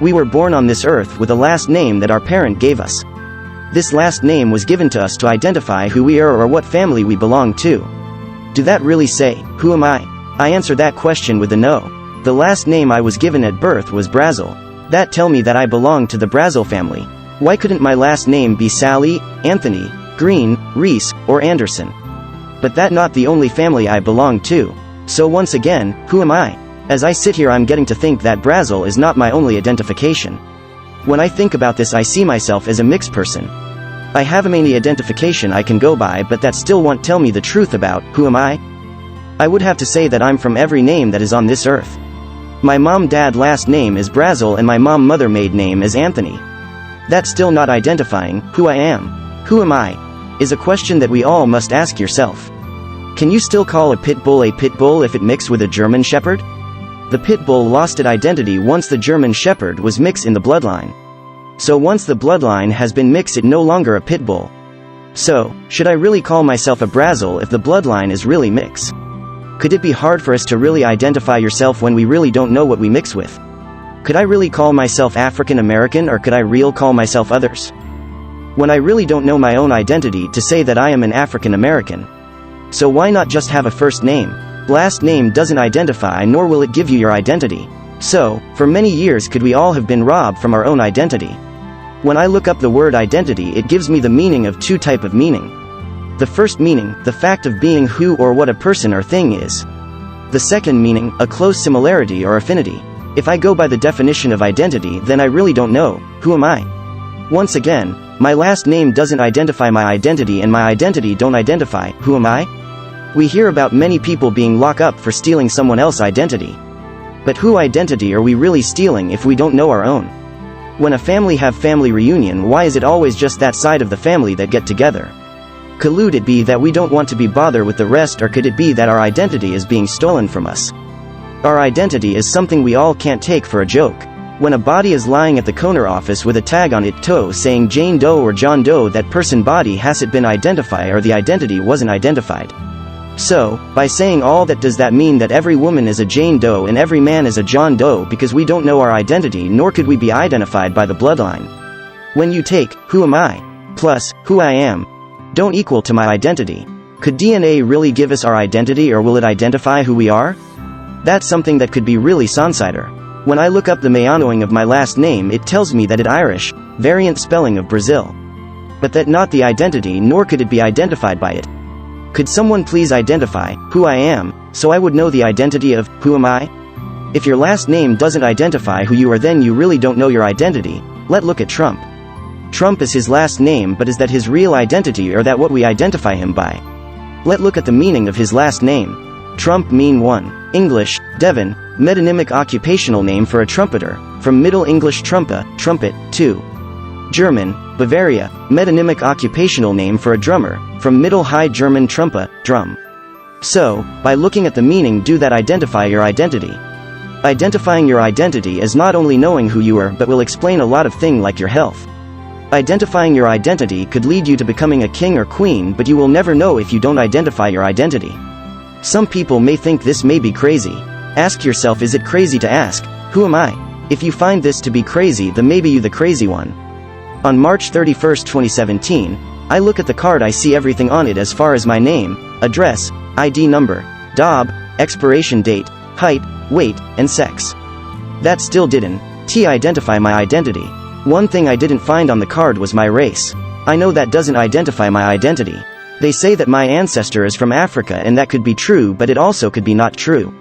We were born on this earth with a last name that our parent gave us. This last name was given to us to identify who we are or what family we belong to. Do that really say, who am I? I answer that question with a no. The last name I was given at birth was Brazel. That tell me that I belong to the Brazel family. Why couldn't my last name be Sally, Anthony, Green, Reese, or Anderson? But that not the only family I belong to. So once again, who am I? As I sit here I'm getting to think that Brazel is not my only identification. When I think about this I see myself as a mixed person. I have a many identification I can go by but that still won't tell me the truth about, who am I? I would have to say that I'm from every name that is on this earth. My mom dad last name is Brazel and my mom mother maid name is Anthony. That's still not identifying who I am. Who am I? Is a question that we all must ask yourself. Can you still call a pit bull if it mixed with a German shepherd? The pit bull lost its identity once the German shepherd was mixed in the bloodline. So once the bloodline has been mixed it no longer a pit bull. So, should I really call myself a Brazel if the bloodline is really mixed? Could it be hard for us to really identify yourself when we really don't know what we mix with? Could I really call myself African American or could I real call myself others? When I really don't know my own identity to say that I am an African American. So why not just have a first name? Last name doesn't identify nor will it give you your identity. So, for many years could we all have been robbed from our own identity? When I look up the word identity it gives me the meaning of two type of meaning. The first meaning, the fact of being who or what a person or thing is. The second meaning, a close similarity or affinity. If I go by the definition of identity then I really don't know, who am I? Once again, my last name doesn't identify my identity and my identity don't identify, who am I? We hear about many people being locked up for stealing someone else's identity. But who identity are we really stealing if we don't know our own? When a family have family reunion why is it always just that side of the family that get together? Could it be that we don't want to be bothered with the rest or could it be that our identity is being stolen from us? Our identity is something we all can't take for a joke. When a body is lying at the coroner office with a tag on it toe saying Jane Doe or John Doe that person body hasn't been identified or the identity wasn't identified. So, by saying all that does that mean that every woman is a Jane Doe and every man is a John Doe because we don't know our identity nor could we be identified by the bloodline. When you take, who am I? Plus, who I am. Don't equal to my identity. Could DNA really give us our identity or will it identify who we are? That's something that could be really sonsider. When I look up the meanoing of my last name it tells me that it Irish, variant spelling of Brazil. But that not the identity nor could it be identified by it. Could someone please identify who I am, so I would know the identity of who am I? If your last name doesn't identify who you are then you really don't know your identity. Let's look at Trump. Trump is his last name but is that his real identity or that what we identify him by? Let's look at the meaning of his last name. Trump mean 1. English, Devon, metonymic occupational name for a trumpeter, from Middle English trumpa, trumpet, 2. German, Bavaria, metonymic occupational name for a drummer, from Middle High German trumpa, drum. So, by looking at the meaning do that identify your identity. Identifying your identity is not only knowing who you are but will explain a lot of things like your health. Identifying your identity could lead you to becoming a king or queen but you will never know if you don't identify your identity. Some people may think this may be crazy. Ask yourself is it crazy to ask, who am I? If you find this to be crazy then maybe you the crazy one. On March 31, 2017, I look at the card I see everything on it as far as my name, address, ID number, DOB, expiration date, height, weight, and sex. That still didn't identify my identity. One thing I didn't find on the card was my race. I know that doesn't identify my identity. They say that my ancestor is from Africa and that could be true but it also could be not true.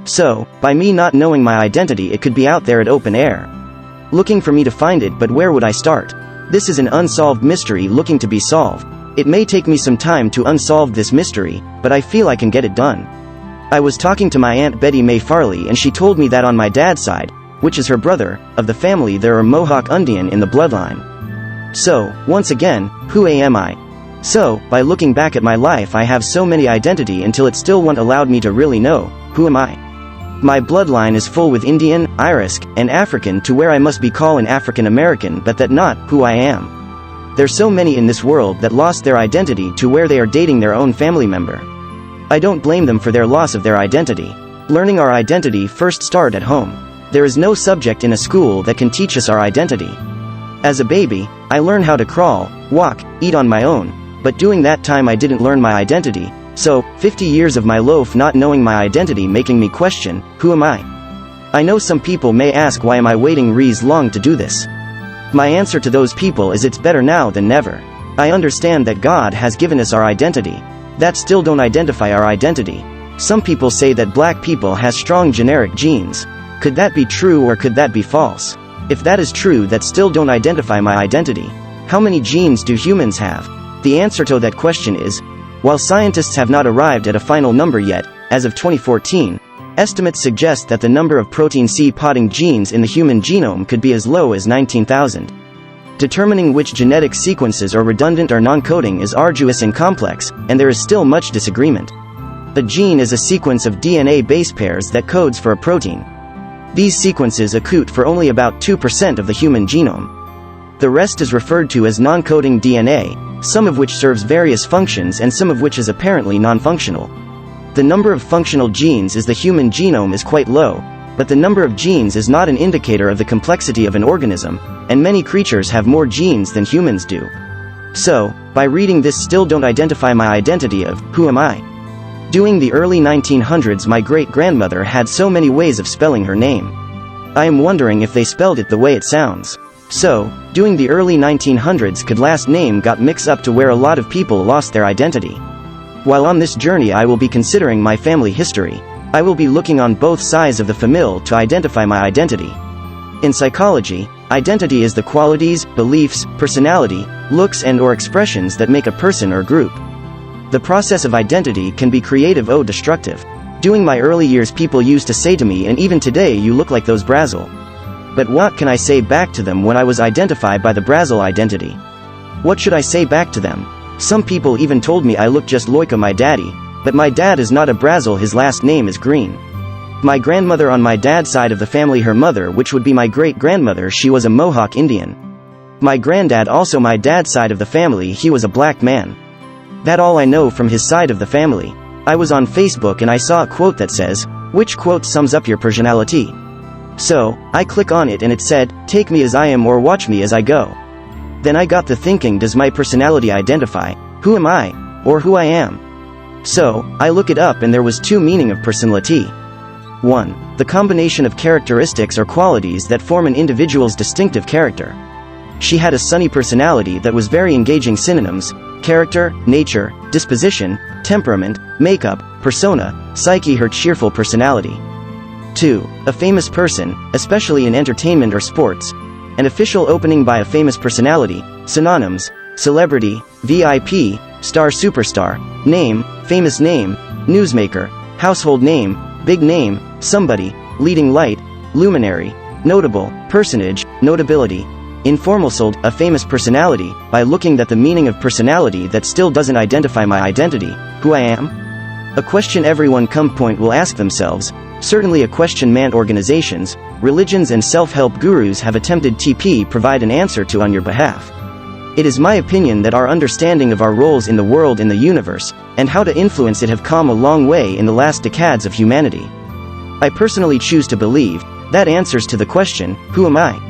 So, by me not knowing my identity it could be out there at open air. Looking for me to find it but where would I start? This is an unsolved mystery looking to be solved. It may take me some time to unsolve this mystery, but I feel I can get it done. I was talking to my Aunt Betty May Farley and she told me that on my dad's side, which is her brother, of the family there are Mohawk Indian in the bloodline. So, once again, who am I? So, by looking back at my life I have so many identity until it still won't allowed me to really know, who am I? My bloodline is full with Indian, Irish, and African to where I must be called an African American but that not who I am. There's so many in this world that lost their identity to where they are dating their own family member. I don't blame them for their loss of their identity. Learning our identity first start at home. There is no subject in a school that can teach us our identity. As a baby, I learned how to crawl, walk, eat on my own, but during that time I didn't learn my identity, so, 50 years of my life not knowing my identity making me question, who am I? I know some people may ask why am I waiting reas long to do this? My answer to those people is it's better now than never. I understand that God has given us our identity. That still don't identify our identity. Some people say that black people has strong generic genes. Could that be true or could that be false? If that is true, that still don't identify my identity. How many genes do humans have? The answer to that question is, while scientists have not arrived at a final number yet, as of 2014, estimates suggest that the number of protein C coding genes in the human genome could be as low as 19,000. Determining which genetic sequences are redundant or non-coding is arduous and complex, and there is still much disagreement. A gene is a sequence of DNA base pairs that codes for a protein. These sequences account for only about 2% of the human genome. The rest is referred to as non-coding DNA, some of which serves various functions and some of which is apparently non-functional. The number of functional genes in the human genome is quite low, but the number of genes is not an indicator of the complexity of an organism, and many creatures have more genes than humans do. So, by reading this still don't identify my identity of, who am I? During the early 1900s my great-grandmother had so many ways of spelling her name. I am wondering if they spelled it the way it sounds. So, during the early 1900s could last name got mixed up to where a lot of people lost their identity. While on this journey I will be considering my family history. I will be looking on both sides of the family to identify my identity. In psychology, identity is the qualities, beliefs, personality, looks and/or expressions that make a person or group. The process of identity can be creative or destructive. During my early years people used to say to me, and even today, you look like those Brazil. But what can I say back to them when I was identified by the Brazil identity? What should I say back to them? Some people even told me I look just like my daddy, but my dad is not a Brazil, his last name is Green. My grandmother on my dad's side of the family, her mother, which would be my great-grandmother, she was a Mohawk Indian. My granddad, also my dad's side of the family, he was a black man. That all I know from his side of the family. I was on Facebook and I saw a quote that says, which quote sums up your personality? So, I click on it and it said, take me as I am or watch me as I go. Then I got to thinking, does my personality identify who am I, or who I am? So, I look it up and there was two meaning of personality. 1. The combination of characteristics or qualities that form an individual's distinctive character. She had a sunny personality that was very engaging. Synonyms: character, nature, disposition, temperament, makeup, persona, psyche. Her cheerful personality. 2. A famous person, especially in entertainment or sports. An official opening by a famous personality. Synonyms: celebrity, VIP, star, superstar, name, famous name, newsmaker, household name, big name, somebody, leading light, luminary, notable, personage, notability. Informal sold, a famous personality, by looking at the meaning of personality that still doesn't identify my identity, who I am? A question everyone will ask themselves, certainly a question man organizations, religions and self-help gurus have attempted to provide an answer to on your behalf. It is my opinion that our understanding of our roles in the world and the universe, and how to influence it have come a long way in the last decades of humanity. I personally choose to believe that answers to the question, who am I?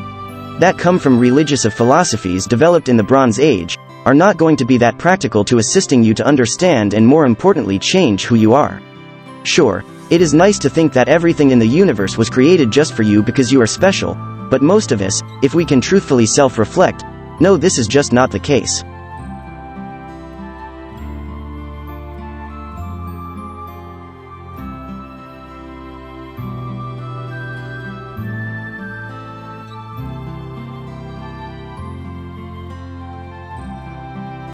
That come from religious of philosophies developed in the Bronze Age, are not going to be that practical to assisting you to understand and more importantly change who you are. Sure, it is nice to think that everything in the universe was created just for you because you are special, but most of us, if we can truthfully self-reflect, know this is just not the case.